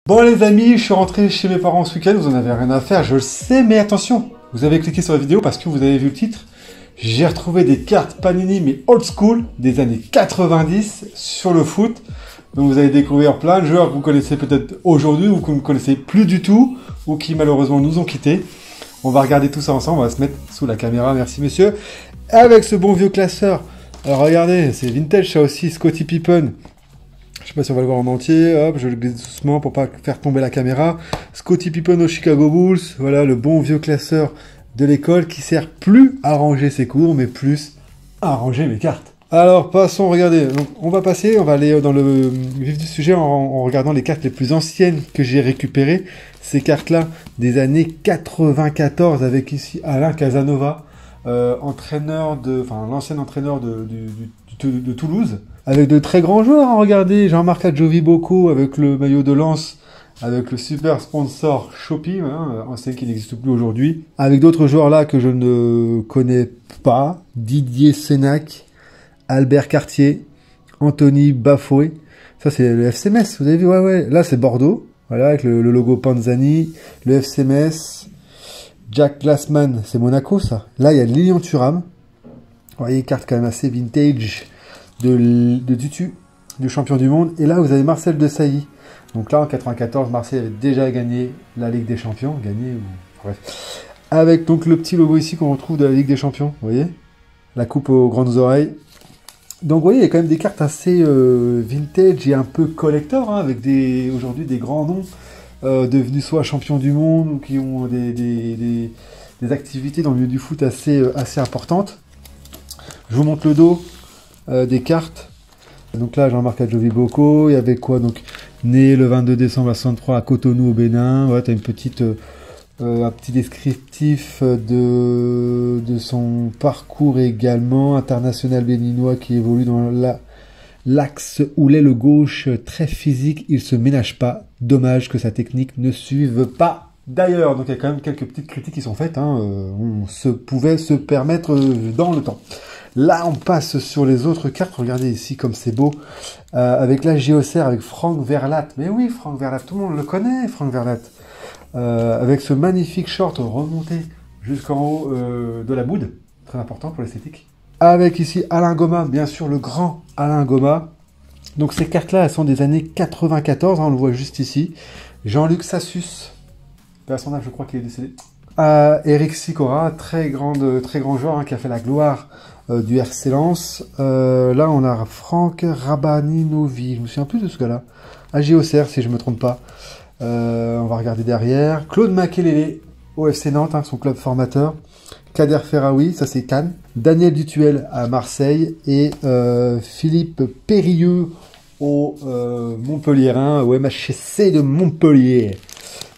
Bon les amis, je suis rentré chez mes parents ce week-end, vous en avez rien à faire, je le sais, mais attention, vous avez cliqué sur la vidéo parce que vous avez vu le titre. J'ai retrouvé des cartes Panini, mais old school, des années 90 sur le foot. Donc vous allez découvrir plein de joueurs que vous connaissez peut-être aujourd'hui ou que vous ne connaissez plus du tout, ou qui malheureusement nous ont quittés. On va regarder tout ça ensemble, on va se mettre sous la caméra, merci messieurs. Avec ce bon vieux classeur. Alors regardez, c'est vintage ça aussi, Scottie Pippen. Je sais pas si on va le voir en entier, hop, je le glisse doucement pour pas faire tomber la caméra. Scottie Pippen au Chicago Bulls, voilà le bon vieux classeur de l'école qui sert plus à ranger ses cours, mais plus à ranger mes cartes. Alors passons, regardez, donc, on va aller dans le vif du sujet en regardant les cartes les plus anciennes que j'ai récupérées. Ces cartes-là des années 94 avec ici Alain Casanova, l'ancien entraîneur de Toulouse. Avec de très grands joueurs, hein, regardez, Jean-Marc Adjovi-Bocco avec le maillot de Lens, avec le super sponsor Shopee, hein, enseigne qui n'existe plus aujourd'hui. Avec d'autres joueurs là que je ne connais pas, Didier Sénac, Albert Cartier, Anthony Bafoué. Ça c'est le FC Metz, vous avez vu, ouais. Là c'est Bordeaux, voilà, avec le logo Panzani, le FC Metz, Jack Glassman, c'est Monaco ça. Là il y a Lilian Thuram. Vous voyez, carte quand même assez vintage de Tutu, du champion du monde. Et là, vous avez Marcel Desailly. Donc là, en 94, Marseille avait déjà gagné la Ligue des Champions. Bref. Avec donc le petit logo ici qu'on retrouve de la Ligue des Champions. Vous voyez, la coupe aux grandes oreilles. Donc vous voyez, il y a quand même des cartes assez vintage et un peu collector, hein, avec aujourd'hui des grands noms devenus soit champions du monde ou qui ont des activités dans le milieu du foot assez importantes. Je vous montre le dos des cartes. Donc là, Jean-Marc Adjovi-Bocco, il y avait quoi? Donc, né le 22 décembre à 63 à Cotonou au Bénin. Voilà, tu as un petit descriptif de son parcours également. International béninois qui évolue dans l'axe où l'aile gauche, très physique, il se ménage pas. Dommage que sa technique ne suive pas d'ailleurs. Donc il y a quand même quelques petites critiques qui sont faites. Hein. On pouvait se permettre dans le temps. Là, on passe sur les autres cartes. Regardez ici comme c'est beau. Avec la JOCR, avec Franck Verlat. Mais oui, Franck Verlat, tout le monde le connaît, Franck Verlat. Avec ce magnifique short remonté jusqu'en haut de la boude. Très important pour l'esthétique. Avec ici Alain Goma, bien sûr, le grand Alain Goma. Donc ces cartes-là, elles sont des années 94. Hein, on le voit juste ici. Jean-Luc Sassus. Personnage, je crois qu'il est décédé. Eric Sicora, très grand joueur, hein, qui a fait la gloire du RC Lens. Là, on a Franck Rabaninovi. Je me souviens plus de ce gars-là. AG Auxerre, si je me trompe pas. On va regarder derrière. Claude Makelele au FC Nantes, hein, son club formateur. Kader Ferraoui, ça c'est Cannes. Daniel Dutuel à Marseille. Et Philippe Périlleux au Montpellierin, au MHSC de Montpellier.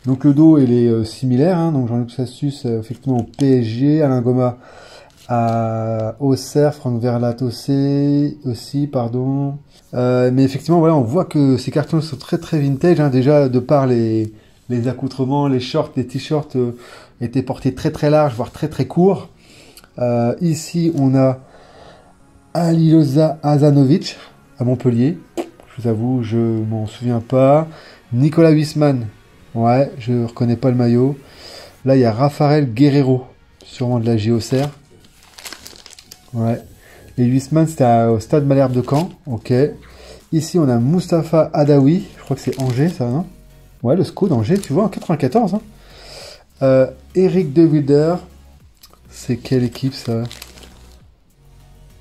Donc le dos, il est similaire. Hein, donc Jean-Luc Sassus, effectivement, au PSG. Alain Goma à Auxerre, Franck Verlat aussi, pardon. Mais effectivement, voilà, on voit que ces cartons sont très très vintage, hein, déjà de par les accoutrements, les shorts, les t-shirts étaient portés très très larges, voire très très courts. Ici, on a Aliloza Azanovic à Montpellier. Je vous avoue, je m'en souviens pas. Nicolas Huisman, ouais, je reconnais pas le maillot. Là, il y a Rafael Guerrero, sûrement de la JOCR. Ouais. Et Huisman, c'était au Stade Malherbe de Caen. Ok. Ici, on a Mustapha Adaoui. Je crois que c'est Angers, ça, non? Ouais, le SCO d'Angers, tu vois, en 94. Hein. Eric De Wilder. C'est quelle équipe, ça?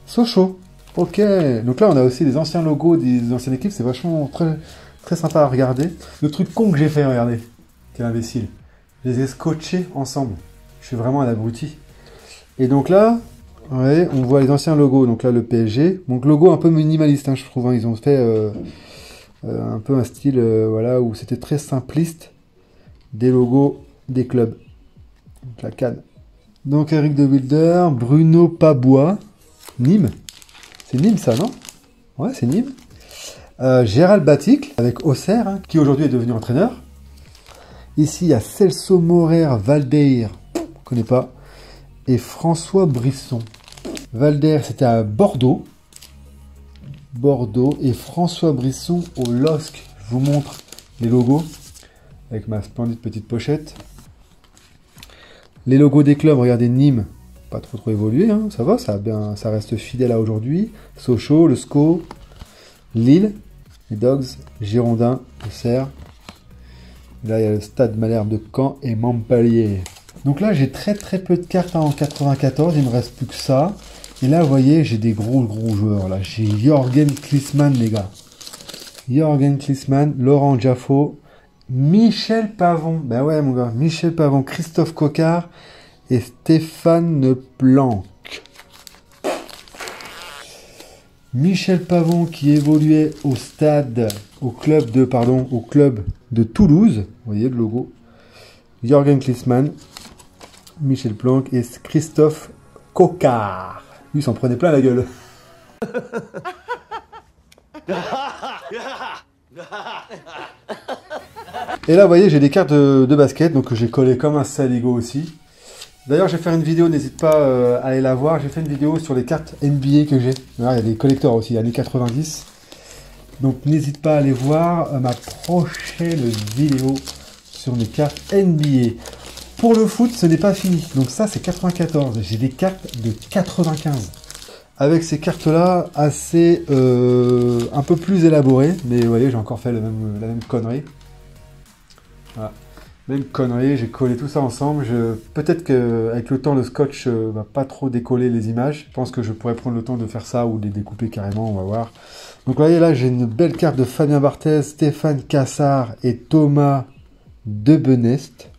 Sochaux. Ok. Donc là, on a aussi des anciens logos des anciennes équipes. C'est vachement très, très sympa à regarder. Le truc con que j'ai fait, regardez. Quel imbécile. Je les ai scotchés ensemble. Je suis vraiment un abruti. Et donc là... ouais, on voit les anciens logos, donc là le PSG. Donc logo un peu minimaliste, hein, je trouve. Hein. Ils ont fait un peu un style voilà, où c'était très simpliste des logos des clubs. Donc la Cannes. Donc Eric De Wilder, Bruno Pabois, Nîmes. C'est Nîmes ça, non? Ouais, c'est Nîmes. Gérald Batic avec Auxerre, hein, qui aujourd'hui est devenu entraîneur. Ici, il y a Celso Morer Valdeir, on ne connaît pas. Et François Brisson. Valder, c'était à Bordeaux. Et François Brisson au LOSC. Je vous montre les logos. avec ma splendide petite pochette. Les logos des clubs, regardez, Nîmes, pas trop évolué, hein, ça va, ça reste fidèle à aujourd'hui. Sochaux, le SCO, Lille, les Dogs, Girondins, le Cerf. Là, il y a le Stade Malherbe de Caen et Montpellier. Donc là, j'ai très peu de cartes en 94, il me reste plus que ça. Et là, vous voyez, j'ai des gros joueurs. Là, j'ai Jürgen Klinsmann, les gars. Jürgen Klinsmann, Laurent Jaffo, Michel Pavon. Ben ouais, mon gars, Michel Pavon, Christophe Coquard et Stéphane Planck. Michel Pavon qui évoluait au club de Toulouse. Vous voyez le logo. Jürgen Klinsmann, Michel Planck et Christophe Coquard. Lui, il s'en prenait plein la gueule. Et là, vous voyez, j'ai des cartes de basket, donc que j'ai collé comme un saligo aussi. D'ailleurs, je vais faire une vidéo, n'hésite pas à aller la voir. J'ai fait une vidéo sur les cartes NBA que j'ai. Il y a des collecteurs aussi, années 90. Donc, n'hésite pas à aller voir ma prochaine vidéo sur mes cartes NBA. Pour le foot, ce n'est pas fini. Donc ça, c'est 94. J'ai des cartes de 95. Avec ces cartes-là, assez un peu plus élaborées. Mais vous voyez, j'ai encore fait la même connerie. Voilà. Même connerie, j'ai collé tout ça ensemble. Peut-être qu'avec le temps, le scotch va pas trop décoller les images. Je pense que je pourrais prendre le temps de faire ça ou de les découper carrément, on va voir. Donc vous voyez, là, j'ai une belle carte de Fabien Barthez, Stéphane Cassard et Thomas Debenest.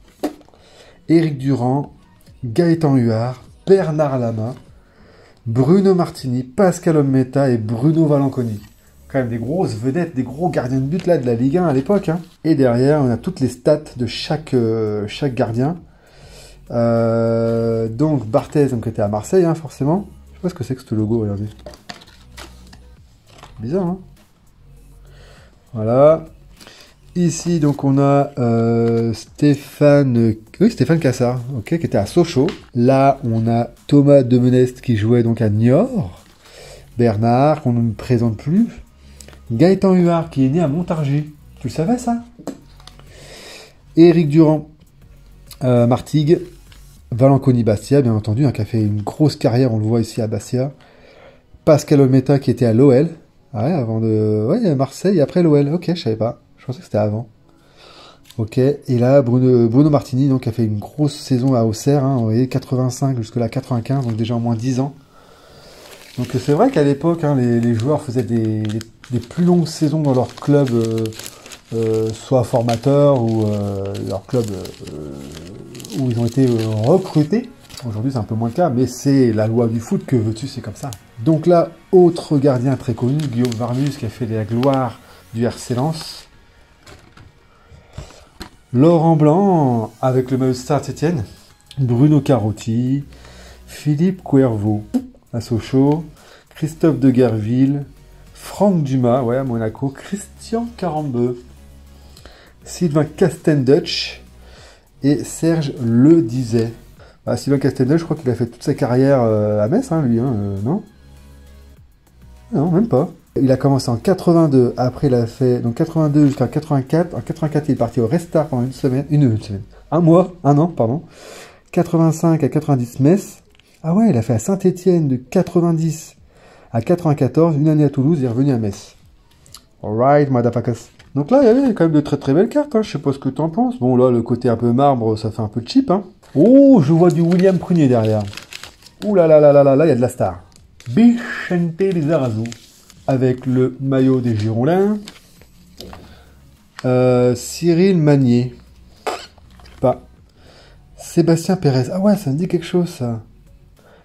Éric Durand, Gaëtan Huard, Bernard Lama, Bruno Martini, Pascal Ommeta et Bruno Valanconi. Quand même des grosses vedettes, des gros gardiens de but là de la Ligue 1 à l'époque. Hein. Et derrière, on a toutes les stats de chaque gardien. Donc Barthez, qui était à Marseille, hein, forcément. Je sais pas ce que c'est que ce logo, regardez. Bizarre, hein. Voilà. Ici, donc, on a Stéphane Cassard, ok, qui était à Sochaux. Là, on a Thomas Debenest qui jouait donc à Niort. Bernard, qu'on ne me présente plus. Gaëtan Huard, qui est né à Montargis. Tu le savais, ça? Éric Durand, Martigues. Valanconi Bastia, bien entendu, qui a fait une grosse carrière, on le voit ici à Bastia. Pascal Ommeta, qui était à l'OL. Ah ouais, avant de... Ouais, Marseille et après l'OL. Ok, je savais pas. Je pensais que c'était avant. Ok, et là, Bruno Martini, donc, a fait une grosse saison à Auxerre, hein, vous voyez, 85 jusqu'à 95, donc déjà au moins 10 ans. Donc c'est vrai qu'à l'époque, hein, les joueurs faisaient des plus longues saisons dans leur club, soit formateur ou leur club où ils ont été recrutés. Aujourd'hui, c'est un peu moins le cas, mais c'est la loi du foot, que veux-tu, c'est comme ça. Donc là, autre gardien très connu, Guillaume Varmus, qui a fait la gloire du RC Lens. Laurent Blanc, avec le maillot de Saint-Étienne. Bruno Carotti. Philippe Cuervo, à Sochaux. Christophe de Guerville. Franck Dumas, ouais, à Monaco. Christian Carambeu. Sylvain Castendutch. Et Serge Le Disait. Bah, Sylvain Castendutch, je crois qu'il a fait toute sa carrière à Metz, hein, lui, hein, non? Non, même pas. Il a commencé en 82, après il a fait donc 82 jusqu'en 84. En 84, il est parti au Restart pendant un an, pardon. 85 à 90 Metz. Ah ouais, il a fait à Saint-Étienne de 90 à 94, une année à Toulouse, il est revenu à Metz. Alright, motherfuckers. Donc là, il y avait quand même de très belles cartes, hein. Je sais pas ce que tu en penses. Bon, là, le côté un peu marbre, ça fait un peu cheap, hein. Oh, je vois du William Prunier derrière. Ouh là là là là là, là, il y a de la star. Vicente Lizarazu. Avec le maillot des Girondins. Cyril Magnier. Je sais pas. Sébastien Pérez. Ah ouais, ça me dit quelque chose, ça.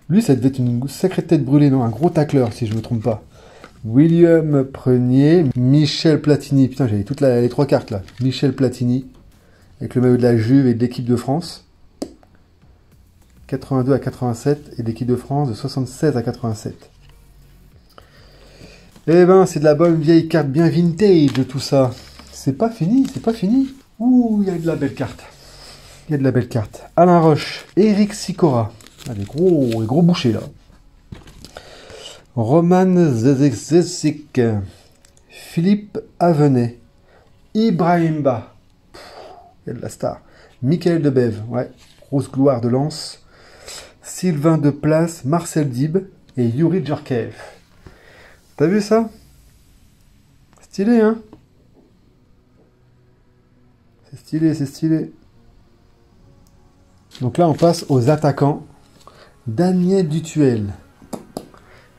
Lui, ça devait être une sacrée tête brûlée, non? Un gros tacleur, si je me trompe pas. William Prunier. Michel Platini. Putain, j'avais toutes les trois cartes, là. Michel Platini. Avec le maillot de la Juve et de l'équipe de France. 82 à 87. Et l'équipe de France de 76 à 87. Eh ben, c'est de la bonne vieille carte bien vintage de tout ça. C'est pas fini, c'est pas fini. Ouh, il y a de la belle carte. Il y a de la belle carte. Alain Roche, Eric Sicora. Ah, les gros bouchers, là. Roman Zezek. Philippe Avenet. Ibrahimba. Il y a de la star. Michael Debève, ouais. Grosse gloire de Lens. Sylvain Deplace, Marcel Dib et Yuri Djorkaeff. T'as vu ça? Stylé, hein? C'est stylé, c'est stylé. Donc là, on passe aux attaquants. Daniel Dutuel.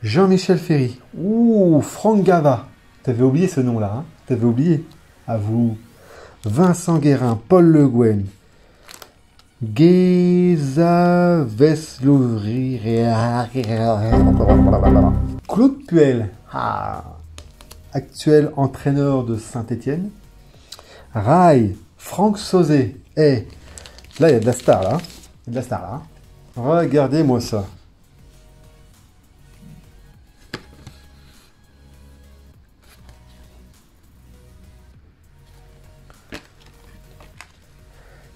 Jean-Michel Ferry. Ouh, Franck Gava. T'avais oublié ce nom-là, hein? T'avais oublié. À vous. Vincent Guérin, Paul Le Guen. Geza Veslovri. Claude Puel. Actuel entraîneur de Saint-Étienne. Rai. Franck Sauzet. Là, il y a de la star, là. Il y a de la star, là. Regardez-moi ça.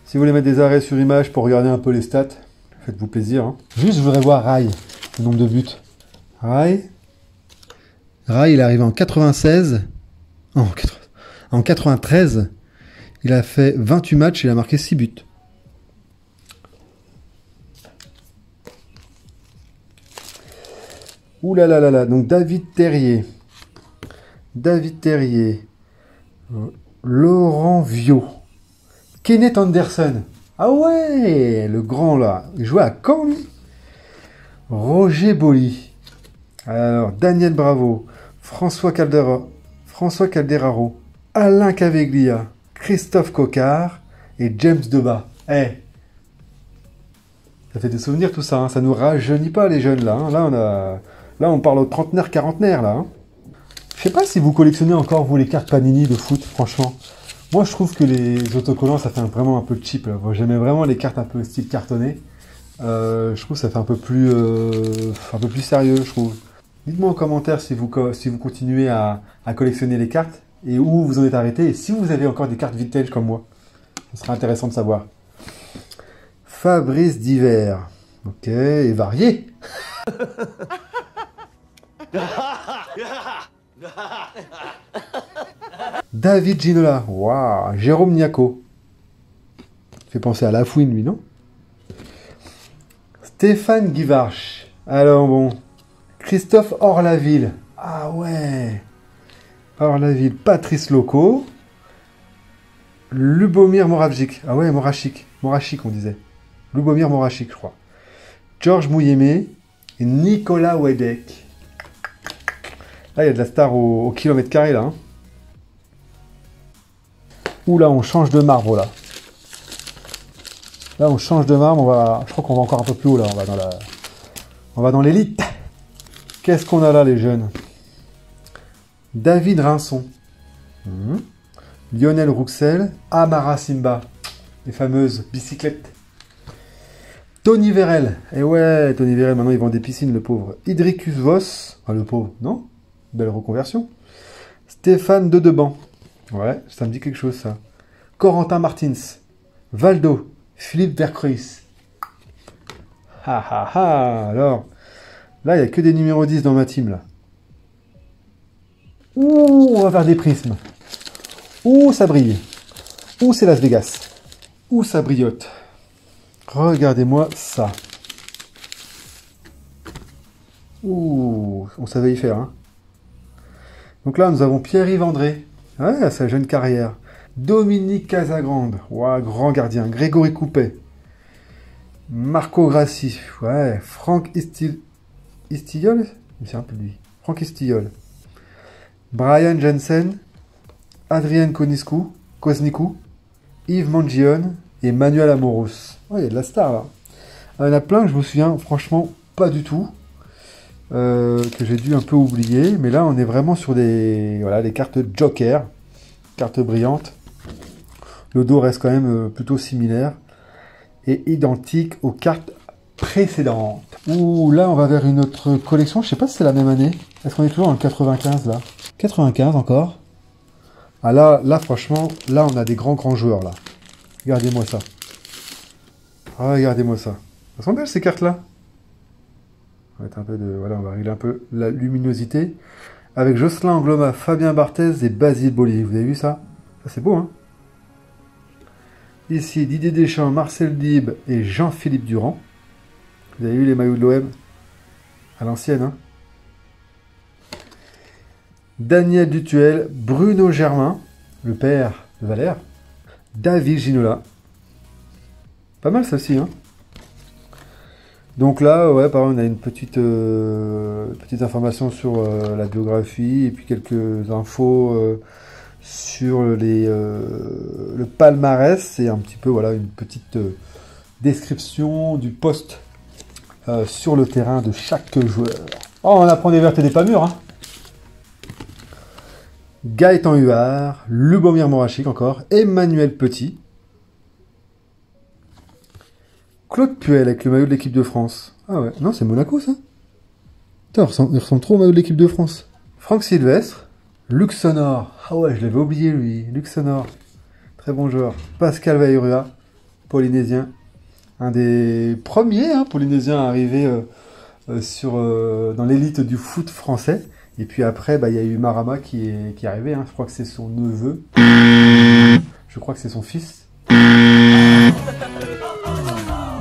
Si vous voulez mettre des arrêts sur image pour regarder un peu les stats, faites-vous plaisir. Hein. Juste, je voudrais voir Rai, le nombre de buts. Rai, il est arrivé en 96. En 93, il a fait 28 matchs et il a marqué 6 buts. Ouh là là là là. Donc David Terrier. Laurent Viau. Kenneth Anderson. Ah ouais, le grand là. Il jouait à Caen, lui. Roger Boli. Alors, Daniel Bravo. François Calderaro. Alain Caveglia. Christophe Coquard. Et James Debat. Ça fait des souvenirs tout ça. Hein. Ça nous rajeunit pas les jeunes là. Hein. Là, on parle aux trentenaires, quarantenaires là. Hein. Je sais pas si vous collectionnez encore, vous, les cartes Panini de foot, franchement. Moi, je trouve que les autocollants, ça fait vraiment un peu cheap. J'aimais vraiment les cartes un peu style cartonné. Je trouve que ça fait un peu plus sérieux, je trouve. Dites-moi en commentaire si vous continuez à collectionner les cartes et où vous en êtes arrêté. Et si vous avez encore des cartes vintage comme moi. Ce sera intéressant de savoir. Fabrice Diver. Ok, et varié. David Ginola. Waouh. Jérôme Niaco. Fait penser à Lafouine, lui, non? Stéphane Guivarch. Alors bon. Christophe Orlaville. Ah ouais. Orlaville. Patrice Loco. Lubomir Moravchik. Ah ouais, Moravchik, on disait. Lubomir Moravchik, je crois. Georges Mouyemé. Et Nicolas Wedek. Là, il y a de la star au kilomètre carré, là. Hein. Ouh, là, on change de marbre, là. Là, on change de marbre. Je crois qu'on va encore un peu plus haut, là. On va dans l'élite. Qu'est-ce qu'on a là, les jeunes? David Rinson. Lionel Rouxel. Amara Simba. Les fameuses bicyclettes. Tony Vérel. Et ouais, Tony Vérel, maintenant, il vend des piscines, le pauvre. Idricus Voss. Ah, le pauvre, non? Belle reconversion. Stéphane Dedeban. Ouais, ça me dit quelque chose, ça. Corentin Martins. Valdo. Philippe Vercruis. Alors, là, il n'y a que des numéros 10 dans ma team, là. Ouh, on va faire des prismes. Ouh, ça brille. Ouh, c'est Las Vegas. Ouh, ça brillote. Regardez-moi ça. Ouh, on savait y faire, hein. Donc là, nous avons Pierre-Yves André. Ouais, sa jeune carrière. Dominique Casagrande. Ouais, grand gardien. Grégory Coupet. Marco Grassi. Ouais, Franck Istillol. C'est un peu lui. Franck Istillol. Brian Jensen. Adrien Koznikou. Yves Mangione. Et Manuel Amoros. Ouais, il y a de la star, là. Il y en a plein que je me souviens, franchement, pas du tout. Que j'ai dû un peu oublier. Mais là, on est vraiment sur des cartes Joker. Cartes brillantes. Le dos reste quand même plutôt similaire. Et identique aux cartes précédentes. Ouh, là, on va vers une autre collection. Je sais pas si c'est la même année. Est-ce qu'on est toujours en 95, là? 95 encore. Ah là, franchement, là, on a des grands joueurs, là. Regardez-moi ça. Regardez-moi ça. Elles sont belles, ces cartes-là. On va régler un peu la luminosité. Avec Jocelyn Angloma, Fabien Barthez et Basile Boli. Vous avez vu ça? Ça, c'est beau, hein? Ici, Didier Deschamps, Marcel Dib et Jean-Philippe Durand. Vous avez vu les maillots de l'OM à l'ancienne, hein. Daniel Dutuel, Bruno Germain, le père de Valère. David Ginola. Pas mal ça aussi, hein. Donc là, ouais, par exemple, on a une petite information sur la biographie et puis quelques infos sur le palmarès et un petit peu, voilà, une petite description du poste sur le terrain de chaque joueur. Oh, on apprend des vertes et des pas mûres, hein. Gaëtan Huard, Lubomir Morachic encore, Emmanuel Petit, Claude Puel avec le maillot de l'équipe de France. Ah ouais, non, c'est Monaco ça. Putain, il ressemble trop au maillot de l'équipe de France. Franck Sylvestre, Luxonor. Ah ouais, je l'avais oublié lui, Luxonor. Très bon joueur. Pascal Vairua, polynésien. Un des premiers polynésiens à arriver dans l'élite du foot français. Et puis après, bah, y a eu Marama qui est arrivé. Hein. Je crois que c'est son neveu. Je crois que c'est son fils.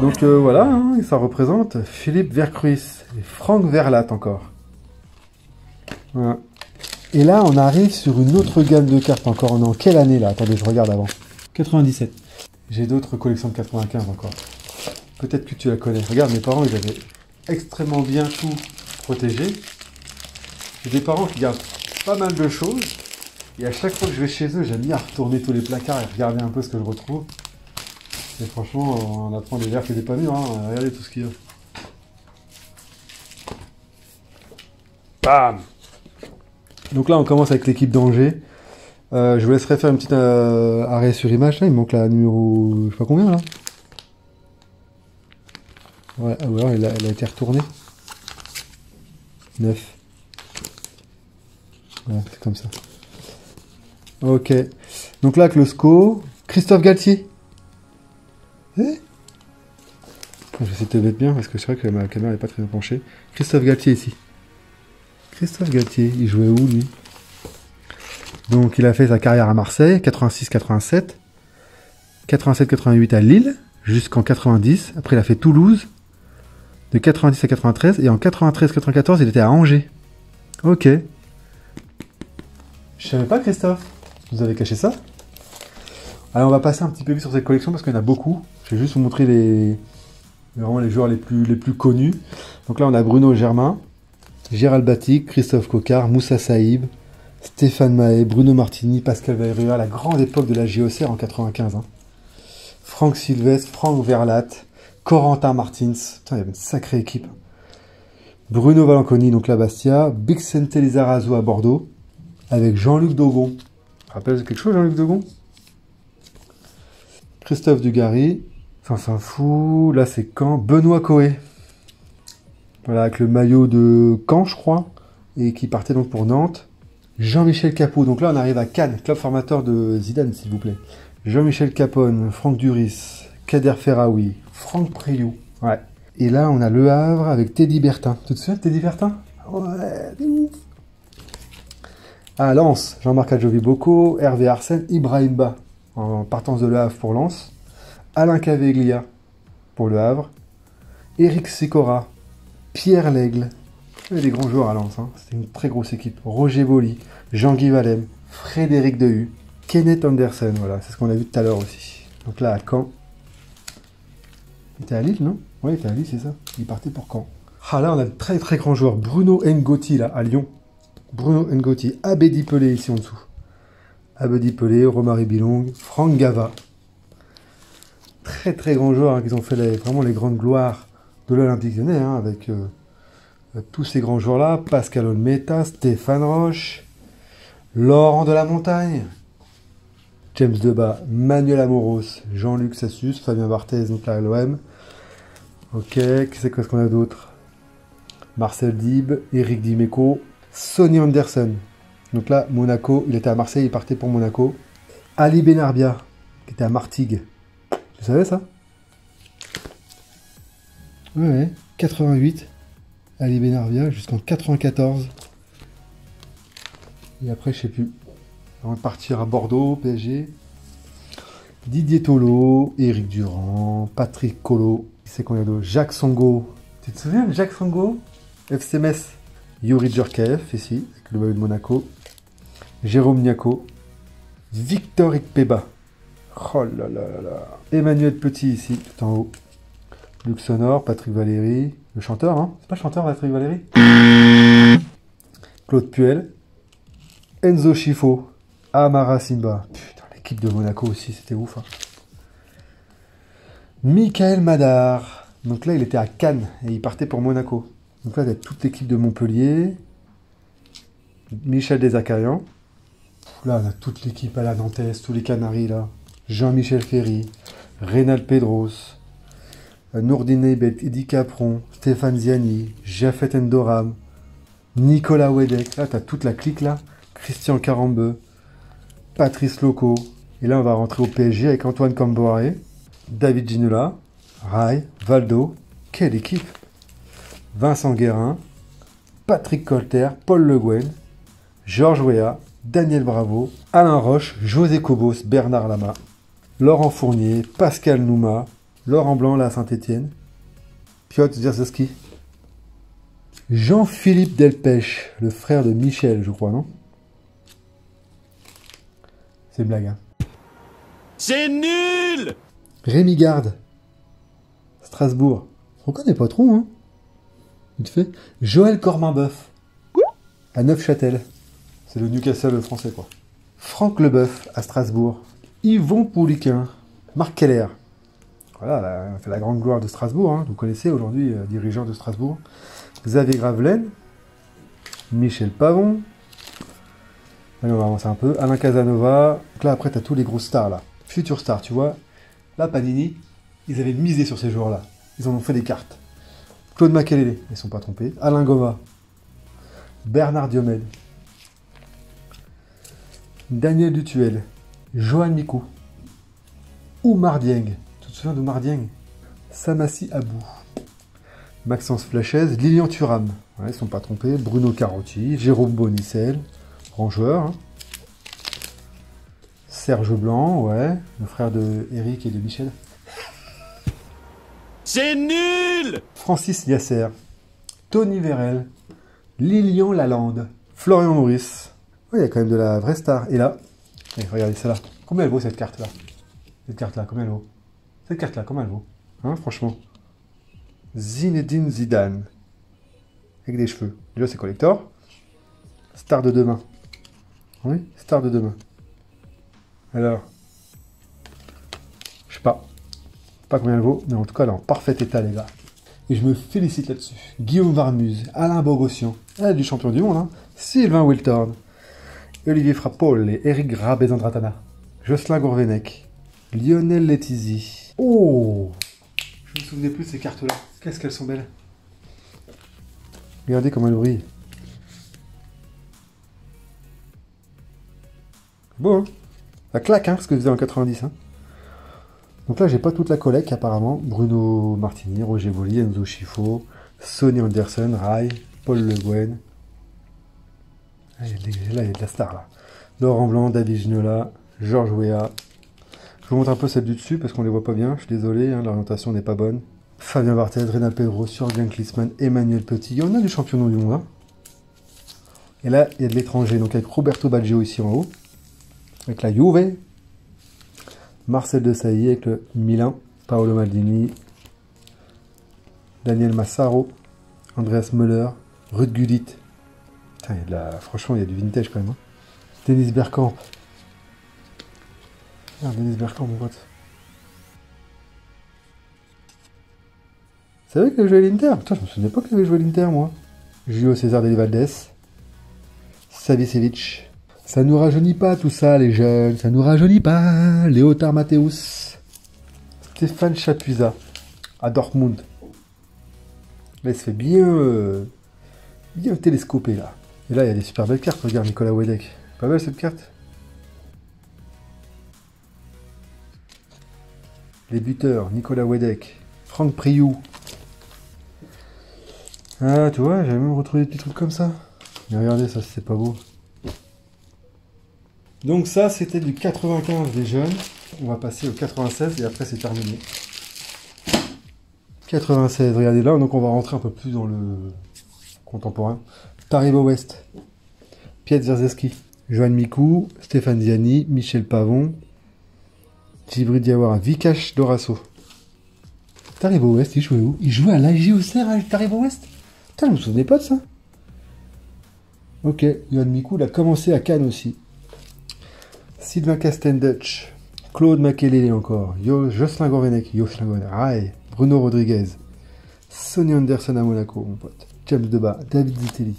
Donc voilà, hein, ça représente Philippe Vercruis et Franck Verlat encore. Voilà. Et là, on arrive sur une autre gamme de cartes encore. On est en quelle année là? Attendez, je regarde avant. 97. J'ai d'autres collections de 95 encore. Peut-être que tu la connais. Regarde, mes parents, ils avaient extrêmement bien tout protégé. J'ai des parents qui gardent pas mal de choses. Et à chaque fois que je vais chez eux, j'aime bien retourner tous les placards et regarder un peu ce que je retrouve. Et franchement, on apprend des vertes et des pas mûres. Hein. Regardez tout ce qu'il y a. Bam! Donc là, on commence avec l'équipe d'Angers. Je vous laisserai faire une petite arrêt sur image. Là, il manque la numéro... je sais pas combien, là. Ouais, ou alors elle a été retournée. 9. Ouais, c'est comme ça. Ok. Donc là, avec le SCO, Christophe Galtier. Je vais essayer de te mettre bien parce que c'est vrai que ma caméra n'est pas très bien penchée. Christophe Galtier ici. Christophe Galtier, il jouait où lui? Donc il a fait sa carrière à Marseille, 86-87. 87-88 à Lille, jusqu'en 90. Après il a fait Toulouse, de 90 à 93. Et en 93-94, il était à Angers. Ok. Je savais pas, Christophe. Vous avez caché ça? Alors on va passer un petit peu vite sur cette collection parce qu'il y en a beaucoup. Je vais juste vous montrer vraiment les joueurs les plus connus. Donc là on a Bruno Germain, Gérald Batic, Christophe Coquard, Moussa Saïb, Stéphane Mahé, Bruno Martini, Pascal Vairua, la grande époque de la JOCR en 95. Hein. Franck Sylvestre, Franck Verlat, Corentin Martins. Putain, il y avait une sacrée équipe. Bruno Valanconi, donc la Bastia, Bixente Lizarazu à Bordeaux, avec Jean-Luc Dogon. Rappelle quelque chose, Jean-Luc Dogon? Christophe Dugarry, s'en fout, là c'est Caen, Benoît Coé. Voilà, avec le maillot de Caen, je crois, et qui partait donc pour Nantes. Jean-Michel Capot, donc là on arrive à Cannes, club formateur de Zidane, s'il vous plaît. Jean-Michel Capone, Franck Duris, Kader Ferraoui, Franck Priou. Ouais. Et là on a Le Havre avec Teddy Bertin. Tu te souviens de Teddy Bertin? Ouais, c'est ouf. À Lens, Jean-Marc Adjovi-Bocco, Hervé Arsène, Ibrahim Ba, en partance de Le Havre pour Lens. Alain Caveglia pour Le Havre. Éric Sicora, Pierre Lègle. Il y avait des grands joueurs à Lens, hein. C'était une très grosse équipe. Roger Boli, Jean-Guy Valem, Frédéric Dehu, Kenneth Anderson, voilà, c'est ce qu'on a vu tout à l'heure aussi. Donc là, à Caen. Il était à Lille, non? Oui, il était à Lille, c'est ça. Il partait pour Caen. Ah là, on a de très très grands joueurs. Bruno Ngoti, là, à Lyon. Bruno Ngoti, Abedi Pelé, ici en dessous. Abedi Pelé, Romary Bilong, Franck Gava. Très très grands joueurs hein, qui ont fait vraiment les grandes gloires de l'Olympique Lyonnais, hein, avec tous ces grands joueurs-là. Pascal Olmeta, Stéphane Roche, Laurent de la Montagne, James Debat, Manuel Amoros, Jean-Luc Sassus, Fabien Barthez, donc là à l'OM. Ok, qu'est-ce qu'on a d'autre? Marcel Dib, Eric Dimeco, Sonny Anderson. Donc là, Monaco, il était à Marseille, il partait pour Monaco. Ali Benarbia, qui était à Martigues. Tu savais ça? Ouais, 88. Ali Benarbia jusqu'en 94. Et après, je sais plus. On va partir à Bordeaux, PSG. Didier Tolo, Éric Durand, Patrick Colo, c'est combien d'autres? Jacques Songo. Tu te souviens de Jacques Songo? FC Metz. Yuri Djorkaeff, ici, avec le maillot de Monaco. Jérôme Niaco. Victor Ikpeba. Oh là là là là. Emmanuel Petit, ici, tout en haut. Luc Sonor, Patrick Valéry. Le chanteur, hein? C'est pas le chanteur, Patrick Valéry? Claude Puel. Enzo Schifo. Amara Simba. Putain, l'équipe de Monaco aussi, c'était ouf. Hein. Michael Madar. Donc là, il était à Cannes et il partait pour Monaco. Donc là, il y a toute l'équipe de Montpellier. Michel Desacarian. Là, on a toute l'équipe à la Nantes, tous les Canaries là. Jean-Michel Ferry, Reynald Pedros, Nourdine Eibet, Eddy Capron, Stéphane Ziani, Jafet Endoram, Nicolas Wedek. Là, tu as toute la clique là. Christian Carambeu, Patrice Loco. Et là, on va rentrer au PSG avec Antoine Camboire, David Ginola, Rai, Valdo. Quelle équipe! Vincent Guérin, Patrick Colter, Paul Le Guen, Georges Weah, Daniel Bravo, Alain Roche, José Cobos, Bernard Lama, Laurent Fournier, Pascal Nouma, Laurent Blanc, là à Saint-Étienne, Piotr Zierzowski, Jean-Philippe Delpech, le frère de Michel, je crois, non? C'est une blague, hein. C'est nul! Rémi Garde, Strasbourg. On connaît pas trop, hein. Vite fait. Joël Corminboeuf, à Neufchâtel. C'est le Newcastle français, quoi. Franck Leboeuf, à Strasbourg. Yvon Pouliquin. Marc Keller. Voilà, c'est la grande gloire de Strasbourg. Hein. Vous connaissez aujourd'hui, dirigeant de Strasbourg. Xavier Gravelaine. Michel Pavon. Allez, on va avancer un peu. Alain Casanova. Donc là, après, tu as tous les grosses stars, là. Future stars, tu vois. Là, Panini, ils avaient misé sur ces joueurs-là. Ils en ont fait des cartes. Claude Makélélé, ils ne sont pas trompés. Alain Goma. Bernard Diomède. Daniel Dutuel, Johan Mikou, Oumar Dieng, tu te souviens d'Oumar Dieng? Samassi Abou, Maxence Flachez, Lilian Thuram, ouais, ils ne sont pas trompés, Bruno Carotti, Jérôme Bonicel, grand joueur, hein. Serge Blanc, ouais, le frère de Eric et de Michel. C'est nul! Francis Liasser, Tony Vérel, Lilian Lalande, Florian Maurice. Il y a quand même de la vraie star. Et là, regardez celle-là. Combien elle vaut cette carte-là? Cette carte-là, combien elle vaut? Cette carte-là, combien elle vaut? Hein, franchement. Zinedine Zidane. Avec des cheveux. Déjà, c'est collector. Star de demain. Oui, star de demain. Alors, je sais pas. Pas combien elle vaut, mais en tout cas, elle est en parfait état, les gars. Et je me félicite là-dessus. Guillaume Varmuse, Alain Bogossian, du champion du monde, hein. Sylvain Wiltord. Olivier Frappol et Eric Rabezandratana. Jocelyn Gourvenec. Lionel Letizy. Oh! Je me souvenais plus de ces cartes-là. Qu'est-ce qu'elles sont belles. Regardez comment elles brillent. Beau, hein? Ça claque, hein, ce que je faisais en 90. Hein. Donc là, j'ai pas toute la collecte, apparemment. Bruno Martini, Roger Voli, Enzo Schifo, Sonny Anderson, Rai, Paul Le Guen. Là, il y a de la star, là. Laurent Blanc, David Ginola, Georges Weah. Je vous montre un peu celle du dessus, parce qu'on les voit pas bien. Je suis désolé, hein, l'orientation n'est pas bonne. Fabien Barthez, Reynald Pedro, Jürgen Klinsmann, Emmanuel Petit. Il y en a du championnat du monde, hein. Et là, il y a de l'étranger. Donc avec Roberto Baggio ici en haut. Avec la Juve. Marcel Desailly avec le Milan. Paolo Maldini. Daniel Massaro. Andreas Müller. Ruud Gullit. Putain, franchement, il y a du vintage quand même. Hein. Dennis Bergkamp. Ah, Dennis Bergkamp, mon pote. C'est vrai qu'il avait joué à l'Inter. Putain, je me souvenais pas qu'il avait joué à l'Inter, moi. Julio César de Valdés. Savicevic. Ça nous rajeunit pas tout ça, les jeunes. Ça nous rajeunit pas. Léotard Matthäus. Stéphane Chapuisat. À Dortmund. Là, il se fait bien télescopé, là. Et là, il y a des super belles cartes. Regarde, Nicolas Wedek. Pas belle, cette carte. Les buteurs. Nicolas Wedek. Franck Priou. Ah, tu vois, j'avais même retrouvé des petits trucs comme ça. Mais regardez, ça, c'est pas beau. Donc ça, c'était du 95 des jeunes. on va passer au 96 et après c'est terminé. 96, regardez là, donc on va rentrer un peu plus dans le contemporain. Paribas West, Piet Zierzewski, Johan Mikou, Stéphane Ziani, Michel Pavon, Djibril Diawara, Vikash Dorasso. Paribas West, il jouait où? Il jouait à l'AJ Auxerre à Paribas West? Putain, je me souvenais pas de ça. Ok, Johan Mikou, il a commencé à Cannes aussi. Sylvain Castendutch, Claude Makelele encore, Jocelyn Gourvenec, Bruno Rodriguez, Sonny Anderson à Monaco, mon pote, James Debat, David Zitelli.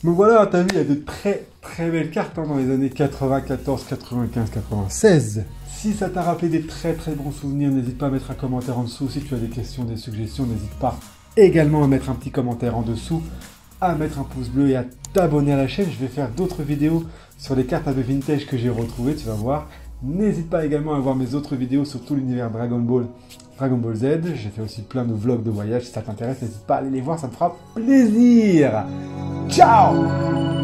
Donc voilà, t'as vu, il y a de très très belles cartes hein, dans les années 94, 95, 96. Si ça t'a rappelé des très très bons souvenirs, n'hésite pas à mettre un commentaire en dessous. Si tu as des questions, des suggestions, n'hésite pas également à mettre un petit commentaire en dessous, à mettre un pouce bleu et à t'abonner à la chaîne. Je vais faire d'autres vidéos sur les cartes un peu vintage que j'ai retrouvées, tu vas voir. N'hésite pas également à voir mes autres vidéos sur tout l'univers Dragon Ball Z. J'ai fait aussi plein de vlogs de voyage. Si ça t'intéresse, n'hésite pas à aller les voir, ça me fera plaisir. Ciao!